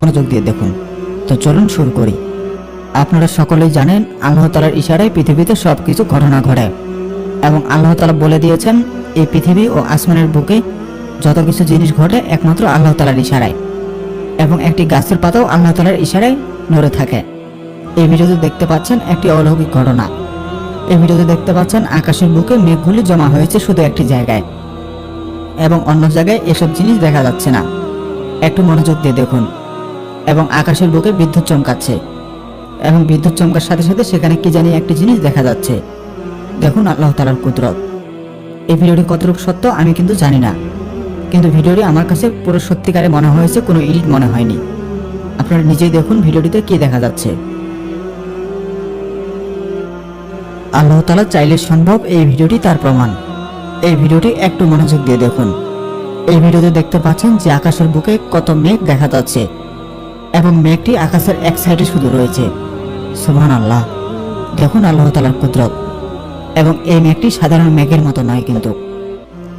মনোযোগ দিয়ে দেখুন। তো চলুন শুরু করি। আপনারা সকলেই জানেন আল্লাহ তাআলার ইশারায় পৃথিবীতে সবকিছু ঘটনা ঘটে এবং আল্লাহ তাআলা বলে দিয়েছেন এই পৃথিবী ও আসমানের বুকে যত কিছু জিনিস ঘটে একমাত্র আল্লাহ তাআলার ইশারায়, এবং একটি গাছের পাতাও আল্লাহ তাআলার ইশারায় নড়ে থাকে। এই ভিডিওতে দেখতে পাচ্ছেন একটি অলৌকিক ঘটনা। এই ভিডিওতে দেখতে পাচ্ছেন আকাশের বুকে মেঘগুলি জমা হয়েছে শুধু একটি জায়গায়, এবং অন্য জায়গায় এসব জিনিস দেখা যাচ্ছে না। একটু মনোযোগ দিয়ে দেখুন। এবং আকাশের বুকে বিদ্যুৎ চমকাচ্ছে, এবং বিদ্যুৎ চমকার সাথে সাথে সেখানে কি জানি একটি জিনিস দেখা যাচ্ছে। দেখুন আল্লাহ তাআলার কুদরত। এই ভিডিওটি কতটুকু সত্য আমি কিন্তু জানি না, কিন্তু ভিডিওটি আমার কাছে পুরো সত্যিকারে মনে হয়েছে, কোনো এডিট মনে হয়নি। আপনারা নিজেই দেখুন ভিডিওটিতে কি দেখা যাচ্ছে। আল্লাহ তাআলা চাইলে সম্ভব, এই ভিডিওটি তার প্রমাণ। এই ভিডিওটি একটু মনোযোগ দিয়ে দেখুন। এই ভিডিওতে দেখতে পাচ্ছেন যে আকাশের বুকে কত মেঘ দেখা যাচ্ছে, এবং মেঘটি আকাশের এক সাইডে শুধু রয়েছে। সুবহানাল্লাহ, দেখুন আল্লাহ তাআলার কুদরত। এবং এই মেঘটি সাধারণ মেঘের মতো নয়, কিন্তু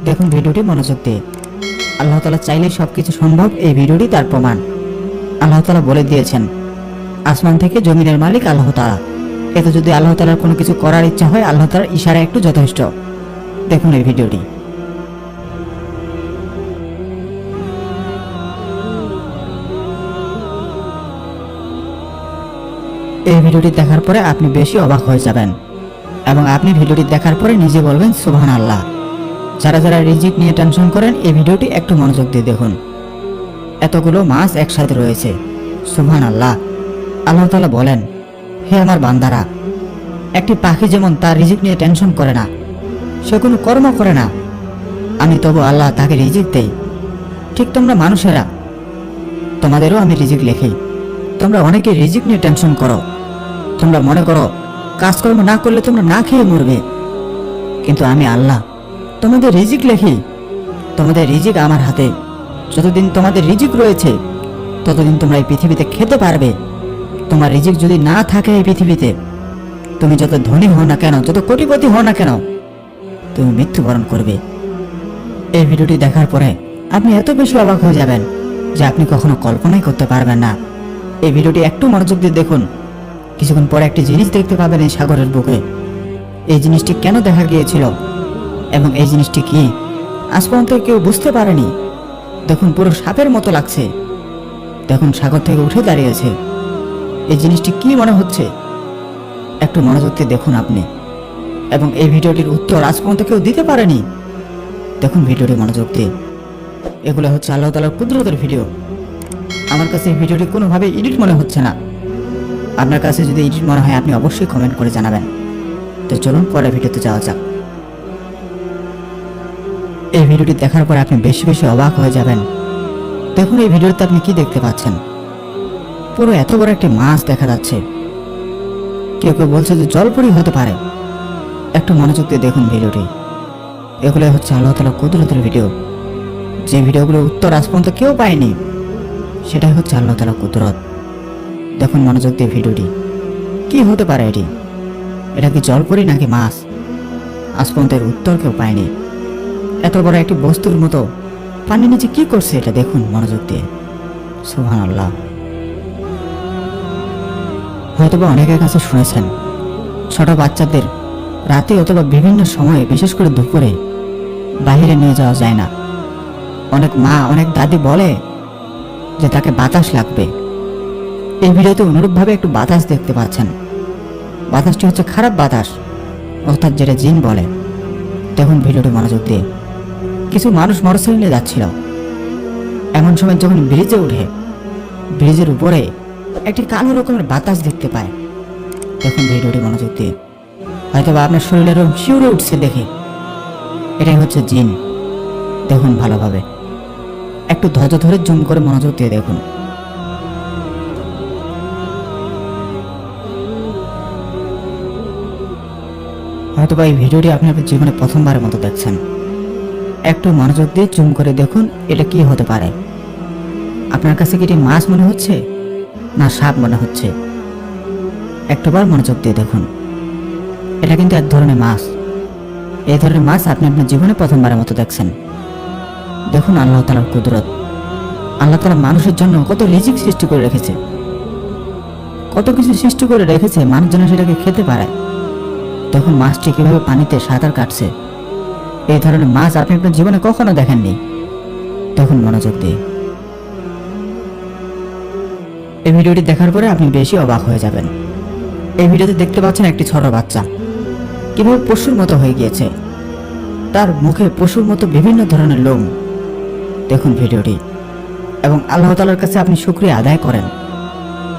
দেখুন ভিডিওটি মনোযোগ দিয়ে। আল্লাহ তাআলা চাইলে সবকিছু সম্ভব, এই ভিডিওটি তার প্রমাণ। আল্লাহ তাআলা বলে দিয়েছেন আসমান থেকে জমিনের মালিক আল্লাহ তাআলা। এতে যদি আল্লাহ তাআলার কোনো কিছু করার ইচ্ছা হয়, আল্লাহ তাআলার ইশারা একটু যথেষ্ট। দেখুন এই ভিডিওটি। এই ভিডিওটি দেখার পরে আপনি বেশি অবাক হয়ে যাবেন, এবং আপনি ভিডিওটি দেখার পরে নিজে বলবেন সুবহানাল্লাহ। যারা যারা রিজিক নিয়ে টেনশন করেন, এই ভিডিওটি একটু মনোযোগ দিয়ে দেখুন। এতগুলো মাছ একসাথে রয়েছে, সুবহানাল্লাহ। আল্লাহ তাআলা বলেন, হে আমার বান্দারা, একটি পাখি যেমন তার রিজিক নিয়ে টেনশন করে না, সে কোনো কর্ম করে না, আমি তবু আল্লাহ তাকে রিজিক দেই। ঠিক তোমরা মানুষেরা, তোমাদেরও আমি রিজিক লিখি। তোমরা অনেকে রিজিক নিয়ে টেনশন করো। তোমরা মনে করো কাজকর্ম না করলে তোমরা না খেয়ে মরবে, কিন্তু আমি আল্লাহ তোমাদের রিজিক লিখি। তোমাদের রিজিক আমার হাতে। যতদিন তোমাদের রিজিক রয়েছে ততদিন তোমরা এই পৃথিবীতে খেতে পারবে। তোমার রিজিক যদি না থাকে এই পৃথিবীতে, তুমি যত ধনী হও না কেন, যত কোটিপতি হও না কেন, তুমি মৃত্যুবরণ করবে। এই ভিডিওটি দেখার পরে আপনি এত বেশি অবাক হয়ে যাবেন যে আপনি কখনো কল্পনাই করতে পারবেন না। এই ভিডিওটি একটু মনোযোগ দিয়ে দেখুন। কিছুক্ষণ পরে একটি জিনিস দেখতে পাবেন এই সাগরের বুকে। এই জিনিসটি কেন দেখা গিয়েছিল এবং এই জিনিসটি কি, আজ পর্যন্ত কেউ বুঝতে পারেনি। দেখুন পুরো সাপের মতো লাগছে। দেখুন সাগর থেকে উঠে দাঁড়িয়েছে। এই জিনিসটি কি মনে হচ্ছে, একটু মনোযোগ দিয়ে দেখুন আপনি। এবং এই ভিডিওটির উত্তর আজ পর্যন্ত কেউ দিতে পারেনি। দেখুন ভিডিওটি মনোযোগ দিয়ে। এগুলো হচ্ছে আল্লাহ তাআলার কুদরতের ভিডিও। আমার কাছে এই ভিডিওটি কোনোভাবে এডিট মনে হচ্ছে না। আপনার কাছে যদি এডিট মনে হয় আপনি অবশ্যই কমেন্ট করে জানাবেন। তো চলুন পরের ভিডিওতে যাওয়া যাক। এই ভিডিওটি দেখার পর আপনি বেশি বেশি অবাক হয়ে যাবেন। দেখুন এই ভিডিওতে আপনি কি দেখতে পাচ্ছেন। পুরো এত বড় একটি মাছ দেখা যাচ্ছে। কেউ কেউ বলছে যে জলপরি হতে পারে। একটু মনোযোগ দিয়ে দেখুন ভিডিওটি। এগুলো হচ্ছে আল্লাহ তাআলার কুদরতের ভিডিও। যে ভিডিওগুলো উত্তর আজ পর্যন্ত কেউ পায়নি, সেটাই হচ্ছে আল্লাহ তাআলার কুদরত। দেখুন মনোযোগ দিয়ে ভিডিওটি। কি হতে পারে এটি? এটা কি জলপরি নাকি মাছ? আজ পর্যন্ত এর উত্তর কেউ পায়নি। এত বড় একটি বস্তুর মতো পানির নিচে কি করছে এটা দেখুন মনোযোগ দিয়ে। সুবহানাল্লাহ। হয়তোবা অনেকের কাছে শুনেছেন ছোট বাচ্চাদের রাতে অথবা বিভিন্ন সময়ে, বিশেষ করে দুপুরে, বাইরে নিয়ে যাওয়া যায় না। অনেক মা, অনেক দাদি বলে যে তাকে বাতাস লাগবে। এই ভিডিওতে অনুরূপভাবে একটু বাতাস দেখতে পাচ্ছেন। বাতাসটি হচ্ছে খারাপ বাতাস, অর্থাৎ যেটা জিন বলে। দেখুন ভিডিওটি মনোযোগ দিয়ে। কিছু মানুষ মোটরসাইকেলে যাচ্ছিল, এমন সময় যখন ব্রিজে উঠে, ব্রিজের উপরে একটি কালো রকমের বাতাস দেখতে পায়। দেখুন ভিডিওটি মনোযোগ দিয়ে। হয়তোবা আপনার শরীরের রং শিউরে উঠছে দেখে। এটাই হচ্ছে জিন। দেখুন ভালোভাবে, একটু ধৈর্য ধরে জুম করে মনোযোগ দিয়ে দেখুন। হয়তোবা এই ভিডিওটি আপনি আপনার জীবনে প্রথমবারের মতো দেখছেন। একটু মনোযোগ দিয়ে জুম করে দেখুন এটা কি হতে পারে। আপনার কাছে কি এটি মাছ মনে হচ্ছে না সাপ মনে হচ্ছে? একটুবার মনোযোগ দিয়ে দেখুন। এটা কিন্তু এক ধরনের মাছ। এই ধরনের মাছ আপনি আপনার জীবনে প্রথমবারের মতো দেখছেন। দেখুন আল্লাহ তাআলার কুদরত। আল্লাহ তাআলা মানুষের জন্য কত রিজিক সৃষ্টি করে রেখেছে, কত কিছু সৃষ্টি করে রেখেছে, মানুষ যেন সেটাকে খেতে পারে। তখন মাছটি কিভাবে পানিতে সাঁতার কাটছে, এই ধরনের মাছ আপনি আপনার জীবনে কখনো দেখেননি। তখন মনোযোগ দিয়ে এই ভিডিওটি দেখার পরে আপনি বেশি অবাক হয়ে যাবেন। এই ভিডিওতে দেখতে পাচ্ছেন একটি ছোট বাচ্চা কিভাবে পশুর মতো হয়ে গিয়েছে, তার মুখে পশুর মতো বিভিন্ন ধরনের লোম। দেখুন ভিডিওটি এবং আল্লাহ তাআলার কাছে আপনি শুকরিয়া আদায় করেন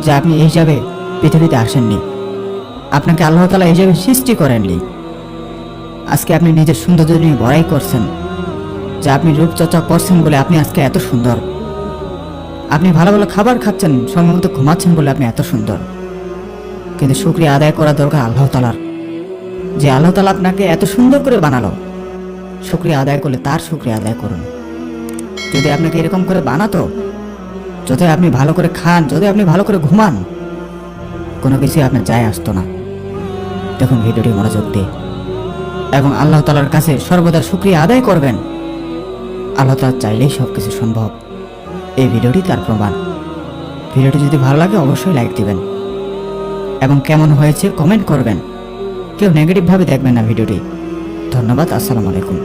যে আপনি এই হিসাবে পৃথিবীতে আসেননি, আপনাকে আল্লাহ তাআলা এই হিসাবে সৃষ্টি করেননি। আজকে আপনি নিজের সৌন্দর্য নিয়ে বড়াই করছেন যে আপনি রূপচর্চা করছেন বলে আপনি আজকে এত সুন্দর, আপনি ভালো ভালো খাবার খাচ্ছেন, সময় মতো ঘুমাচ্ছেন বলে আপনি এত সুন্দর। কিন্তু শুকরিয়া আদায় করা দরকার আল্লাহ তাআলার, যে আল্লাহ তাআলা আপনাকে এত সুন্দর করে বানালো। শুকরিয়া আদায় করলে তার শুকরিয়া আদায় করুন। যদি আপনাকে এরকম করে বানাতো, যদি আপনি ভালো করে খান, যদি আপনি ভালো করে ঘুমান, কোনো কিছুই আপনার যায় আসতো না। দেখুন ভিডিওটি মনোযোগ দিয়ে এবং আল্লাহ তাআলার কাছে সর্বদা শুকরিয়া আদায় করবেন। আল্লাহ তাআলা চাইলেই সব কিছু সম্ভব। এই ভিডিওটি তার প্রমাণ। ভিডিওটি যদি ভালো লাগে অবশ্যই লাইক দিবেন এবং কেমন হয়েছে কমেন্ট করবেন। কেউ নেগেটিভভাবে দেখবেন না ভিডিওটি। ধন্যবাদ। আসসালামু আলাইকুম।